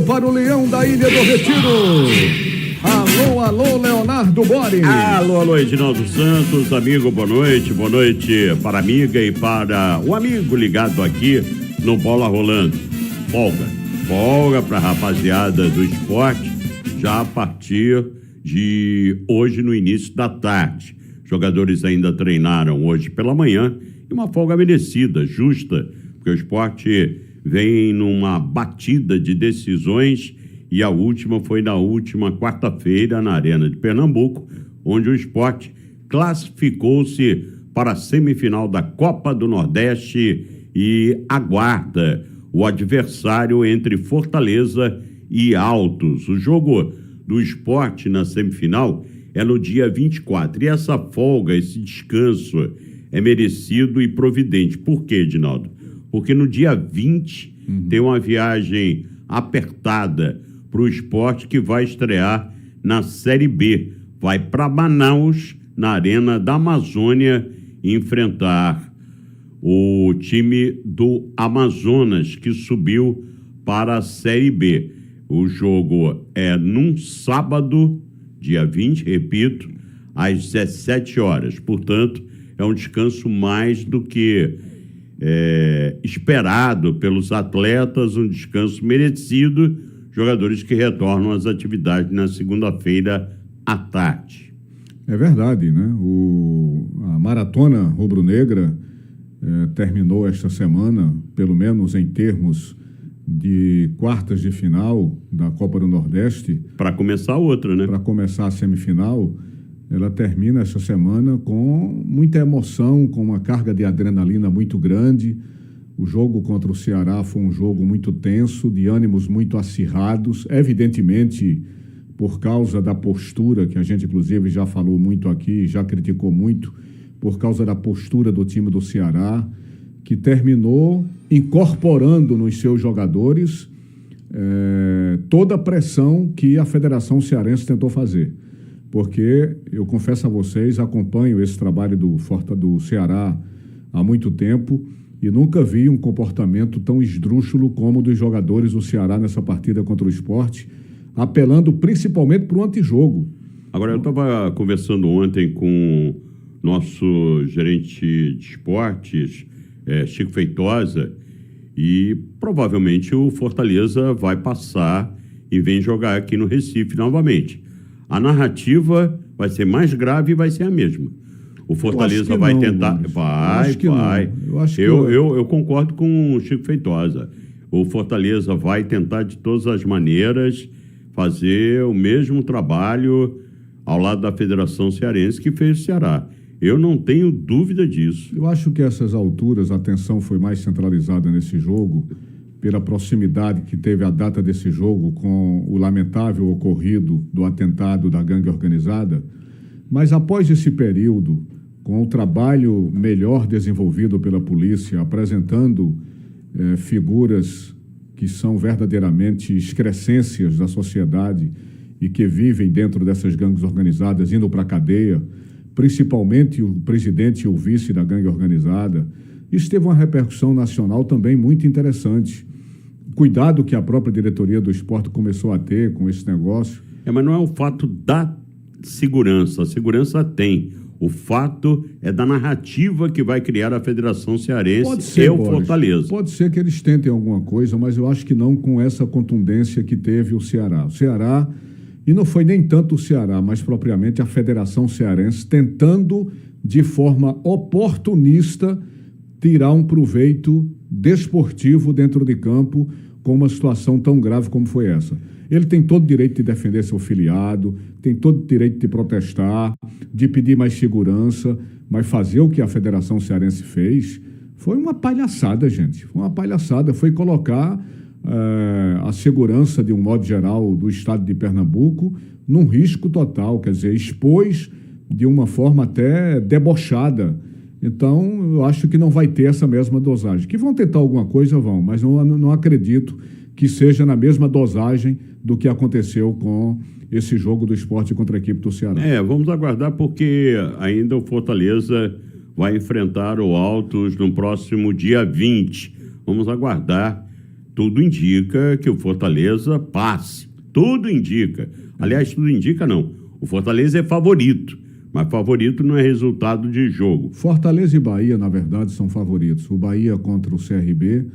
Para o Leão da Ilha do Retiro. Alô, alô, Leonardo Bore. Alô, Edinaldo Santos, amigo, boa noite para a amiga e para o amigo ligado aqui no Bola Rolando. Folga para a rapaziada do esporte, já a partir de hoje no início da tarde. Jogadores ainda treinaram hoje pela manhã e uma folga merecida, justa, porque o esporte vem numa batida de decisões e a última foi na última quarta-feira na Arena de Pernambuco, onde o esporte classificou-se para a semifinal da Copa do Nordeste e aguarda o adversário entre Fortaleza e Altos. O jogo do esporte na semifinal é no dia 24 e essa folga, esse descanso é merecido e providente. Por quê, Edinaldo? Porque no dia 20 tem uma viagem apertada para o esporte que vai estrear na Série B. Vai para Manaus, na Arena da Amazônia, enfrentar o time do Amazonas, que subiu para a Série B. O jogo é num sábado, dia 20, repito, às 17 horas. Portanto, é um descanso mais do que esperado pelos atletas, um descanso merecido, jogadores que retornam às atividades na segunda-feira à tarde. É verdade, né? A maratona rubro-negra terminou esta semana, pelo menos em termos de quartas de final da Copa do Nordeste. Para começar outra, né? Para começar a semifinal, ela termina essa semana com muita emoção, com uma carga de adrenalina muito grande. O jogo contra o Ceará foi um jogo muito tenso, de ânimos muito acirrados, evidentemente por causa da postura, que a gente inclusive já falou muito aqui, já criticou muito, por causa da postura do time do Ceará, que terminou incorporando nos seus jogadores toda a pressão que a Federação Cearense tentou fazer. Porque, eu confesso a vocês, acompanho esse trabalho do Ceará há muito tempo e nunca vi um comportamento tão esdrúxulo como o dos jogadores do Ceará nessa partida contra o Sport, apelando principalmente para o antijogo. Agora, eu estava conversando ontem com nosso gerente de esportes, Chico Feitosa, e provavelmente o Fortaleza vai passar e vem jogar aqui no Recife novamente. A narrativa vai ser mais grave e vai ser a mesma. O Fortaleza vai tentar... Vai. Eu concordo com o Chico Feitosa. O Fortaleza vai tentar de todas as maneiras fazer o mesmo trabalho ao lado da Federação Cearense que fez o Ceará. Eu não tenho dúvida disso. Eu acho que a essas alturas a atenção foi mais centralizada nesse jogo pela proximidade que teve a data desse jogo com o lamentável ocorrido do atentado da gangue organizada, mas após esse período, com o trabalho melhor desenvolvido pela polícia, apresentando figuras que são verdadeiramente excrescências da sociedade e que vivem dentro dessas gangues organizadas, indo para a cadeia, principalmente o presidente e o vice da gangue organizada, isso teve uma repercussão nacional também muito interessante. Cuidado que a própria diretoria do esporte começou a ter com esse negócio. Mas não é o fato da segurança. A segurança tem. O fato é da narrativa que vai criar a Federação Cearense e o Fortaleza. Pode ser que eles tentem alguma coisa, mas eu acho que não com essa contundência que teve o Ceará. O Ceará, e não foi nem tanto o Ceará, mas propriamente a Federação Cearense tentando, de forma oportunista, tirar um proveito desportivo dentro de campo com uma situação tão grave como foi essa. Ele tem todo o direito de defender seu filiado, tem todo o direito de protestar, de pedir mais segurança, mas fazer o que a Federação Cearense fez foi uma palhaçada, gente. Foi uma palhaçada, foi colocar a segurança, de um modo geral, do estado de Pernambuco num risco total, quer dizer, expôs de uma forma até debochada. Então, eu acho que não vai ter essa mesma dosagem. Que vão tentar alguma coisa, vão, mas não acredito que seja na mesma dosagem do que aconteceu com esse jogo do esporte contra a equipe do Ceará. Vamos aguardar, porque ainda o Fortaleza vai enfrentar o Altos no próximo dia 20. Vamos aguardar tudo indica que o Fortaleza passe. Tudo indica. Aliás, tudo indica não. O Fortaleza é favorito, mas favorito não é resultado de jogo. Fortaleza e Bahia, na verdade, são favoritos. O Bahia contra o CRB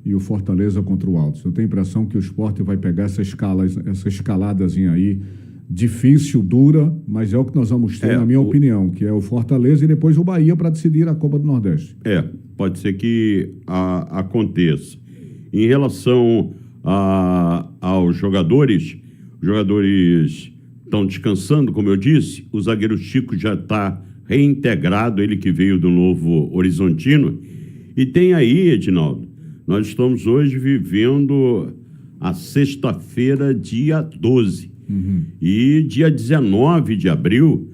e o Fortaleza contra o Altos. Eu tenho a impressão que o Sport vai pegar essa escaladazinha aí, difícil, dura, mas é o que nós vamos ter, na minha opinião, que é o Fortaleza e depois o Bahia para decidir a Copa do Nordeste. Pode ser que aconteça. Em relação aos jogadores, os jogadores estão descansando, como eu disse. O zagueiro Chico já está reintegrado, ele que veio do Novo Horizontino. E tem aí, Edinaldo, nós estamos hoje vivendo a sexta-feira, dia 12. E dia 19 de abril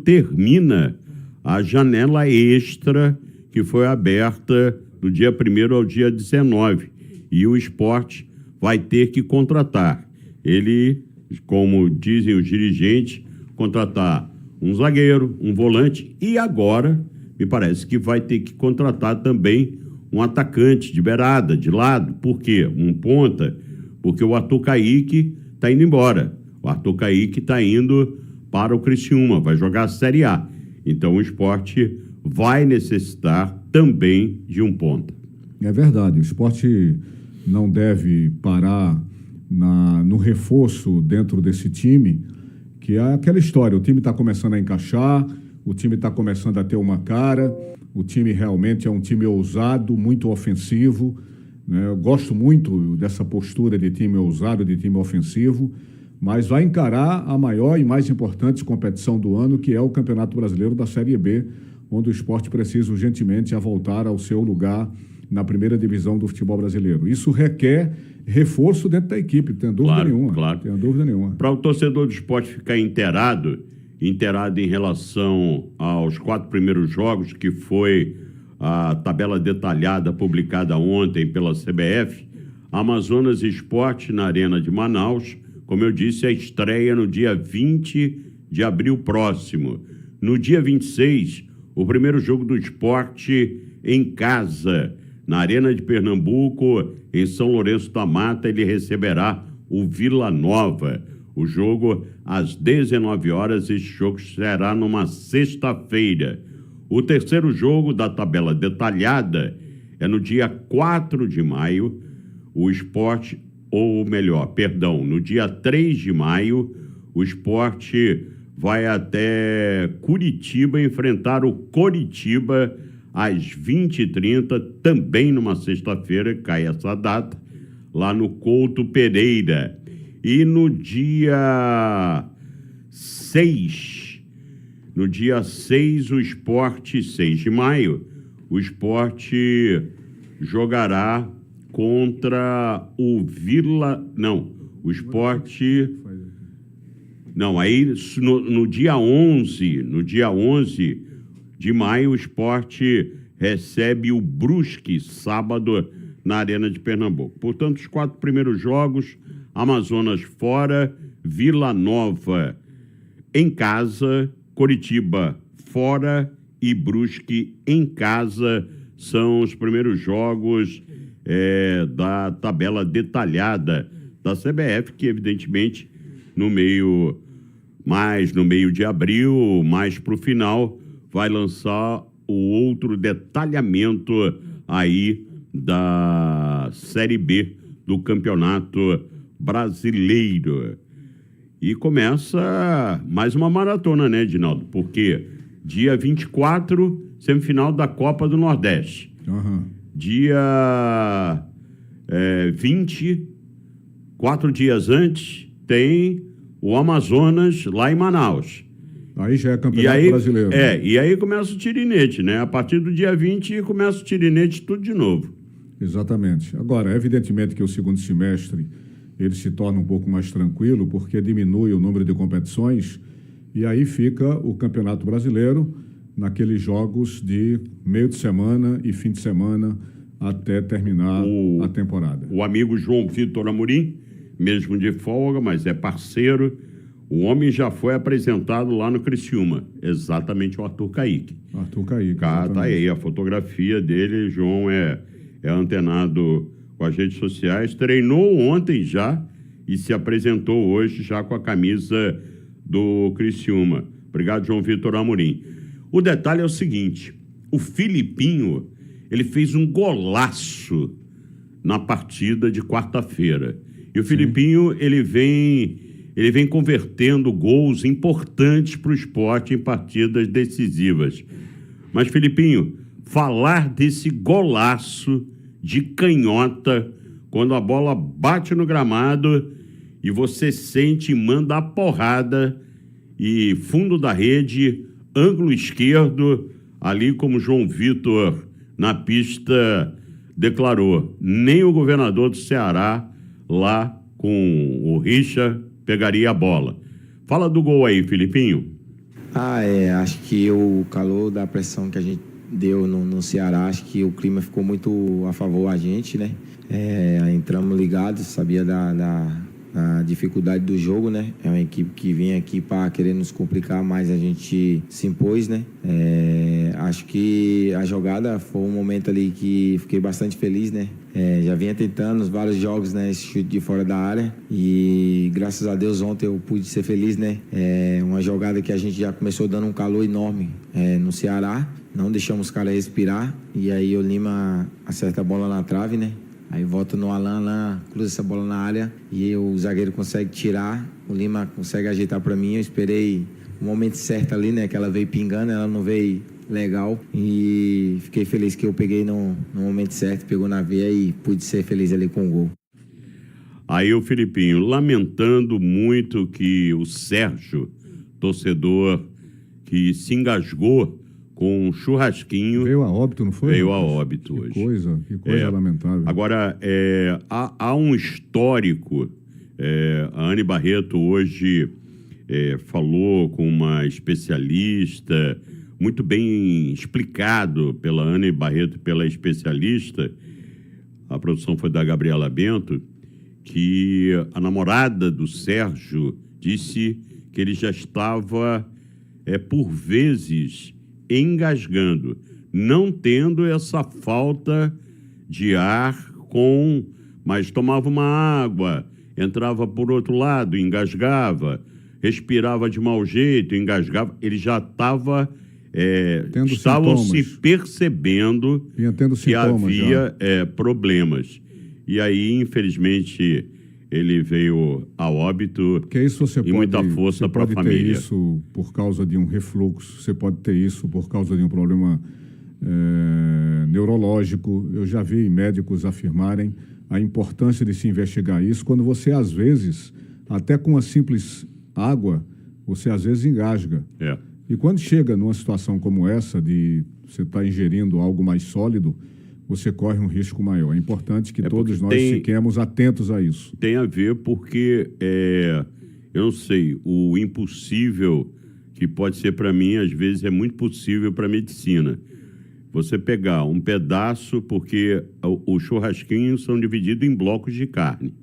termina a janela extra que foi aberta do dia 1º ao dia 19. E o Sport vai ter que contratar. Ele, como dizem os dirigentes, contratar um zagueiro, um volante e agora me parece que vai ter que contratar também um atacante de beirada, de lado. Por quê? Um ponta, porque o Arthur Kaique está indo embora. O Arthur Kaique está indo para o Criciúma, vai jogar a Série A. Então o Sport vai necessitar também de um ponta. É verdade, o Sport não deve parar no reforço dentro desse time, que é aquela história, o time está começando a encaixar, o time está começando a ter uma cara, o time realmente é um time ousado, muito ofensivo, né? Eu gosto muito dessa postura de time ousado, de time ofensivo, mas vai encarar a maior e mais importante competição do ano, que é o Campeonato Brasileiro da Série B, onde o Sport precisa urgentemente voltar ao seu lugar na primeira divisão do futebol brasileiro. Isso requer reforço dentro da equipe, não tem dúvida nenhuma. Claro. Tem dúvida nenhuma. Para o torcedor do Sport ficar inteirado em relação aos 4 primeiros jogos, que foi a tabela detalhada publicada ontem pela CBF, Amazonas Sport na Arena de Manaus, como eu disse, a estreia no dia 20 de abril próximo. No dia 26, o primeiro jogo do Sport em casa, na Arena de Pernambuco, em São Lourenço da Mata, ele receberá o Vila Nova. O jogo às 19 horas, esse jogo será numa sexta-feira. O terceiro jogo da tabela detalhada é no dia 4 de maio, o Sport, no dia 3 de maio, o Sport vai até Curitiba enfrentar o Coritiba às 20h30, também numa sexta-feira, cai essa data, lá no Couto Pereira. E no dia 6, o Sport, 6 de maio, o Sport jogará contra o o Sport... aí no dia 11 de maio, o Sport recebe o Brusque, sábado, na Arena de Pernambuco. Portanto, os 4 primeiros jogos, Amazonas fora, Vila Nova em casa, Coritiba fora e Brusque em casa, são os primeiros jogos da tabela detalhada da CBF, que evidentemente no meio de abril, mais para o final, vai lançar o outro detalhamento aí da Série B do Campeonato Brasileiro. E começa mais uma maratona, né, Edinaldo? Porque dia 24, semifinal da Copa do Nordeste. Dia 20, 4 dias antes, tem o Amazonas lá em Manaus. Aí já é Campeonato Brasileiro. E aí começa o tirinete, né? A partir do dia 20 começa o tirinete tudo de novo. Exatamente. Agora, evidentemente que o segundo semestre ele se torna um pouco mais tranquilo, porque diminui o número de competições e aí fica o Campeonato Brasileiro naqueles jogos de meio de semana e fim de semana até terminar a temporada. O amigo João Vitor Amorim, mesmo de folga, mas é parceiro, o homem já foi apresentado lá no Criciúma, exatamente o Arthur Kaique. Arthur Kaique. Tá aí a fotografia dele, João é antenado com as redes sociais, treinou ontem já e se apresentou hoje já com a camisa do Criciúma. Obrigado, João Vitor Amorim. O detalhe é o seguinte, o Filipinho, ele fez um golaço na partida de quarta-feira. E o Filipinho, ele vem convertendo gols importantes para o esporte em partidas decisivas. Mas, Filipinho, falar desse golaço de canhota, quando a bola bate no gramado e você sente e manda a porrada e fundo da rede, ângulo esquerdo, ali como João Vitor na pista declarou, nem o governador do Ceará lá com o Richa pegaria a bola. Fala do gol aí, Filipinho. Acho que o calor da pressão que a gente deu no Ceará, acho que o clima ficou muito a favor a gente, né? Entramos ligados, sabia da dificuldade do jogo, né? É uma equipe que vinha aqui para querer nos complicar, mas a gente se impôs, né? Acho que a jogada foi um momento ali que fiquei bastante feliz, né? Já vinha tentando vários jogos, né? Esse chute de fora da área e graças a Deus ontem eu pude ser feliz, né? Uma jogada que a gente já começou dando um calor enorme no Ceará, não deixamos os caras respirar e aí o Lima acerta a bola na trave, né? Aí volta no Alan cruza essa bola na área e o zagueiro consegue tirar, o Lima consegue ajeitar para mim, eu esperei o momento certo ali, né? Que ela veio pingando, ela não veio legal e fiquei feliz que eu peguei no momento certo, pegou na veia e pude ser feliz ali com o gol. Aí o Filipinho, lamentando muito que o Sérgio, torcedor que se engasgou com um churrasquinho... Veio a óbito, não foi? Veio a óbito hoje. Que coisa lamentável. Agora, há um histórico. A Anne Barreto hoje falou com uma especialista, muito bem explicado pela Anne Barreto e pela especialista, a produção foi da Gabriela Bento, que a namorada do Sérgio disse que ele já estava, por vezes, engasgando, não tendo essa falta de ar mas tomava uma água, entrava por outro lado, engasgava, respirava de mau jeito, engasgava, ele já estava estavam se percebendo que havia problemas. E aí, infelizmente, ele veio a óbito e muita força para a família. Você pode ter isso por causa de um refluxo, você pode ter isso por causa de um problema neurológico. Eu já vi médicos afirmarem a importância de se investigar isso, quando você, às vezes, até com uma simples água, você às vezes engasga. E quando chega numa situação como essa, de você estar ingerindo algo mais sólido, você corre um risco maior. É importante que todos nós fiquemos atentos a isso. Tem a ver porque, eu não sei, o impossível que pode ser para mim, às vezes é muito possível para a medicina. Você pegar um pedaço, porque os churrasquinhos são divididos em blocos de carne.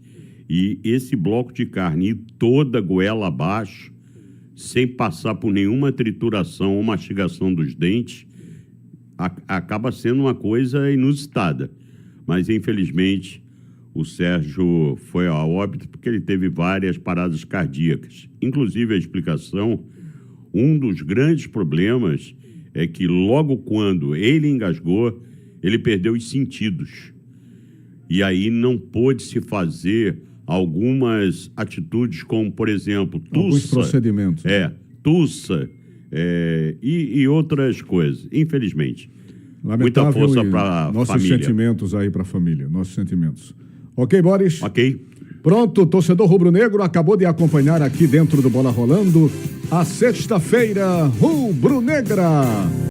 E esse bloco de carne e toda a goela abaixo, sem passar por nenhuma trituração ou mastigação dos dentes, acaba sendo uma coisa inusitada. Mas, infelizmente, o Sérgio foi a óbito porque ele teve várias paradas cardíacas. Inclusive, a explicação, um dos grandes problemas é que logo quando ele engasgou, ele perdeu os sentidos. E aí não pôde se fazer algumas atitudes como, por exemplo, tussa. Alguns procedimentos. Tussa e outras coisas, infelizmente. Lamentável. Muita força para a família. Nossos sentimentos aí para a família, nossos sentimentos. Ok, Boris? Ok. Pronto, torcedor rubro-negro acabou de acompanhar aqui dentro do Bola Rolando a sexta-feira rubro-negra.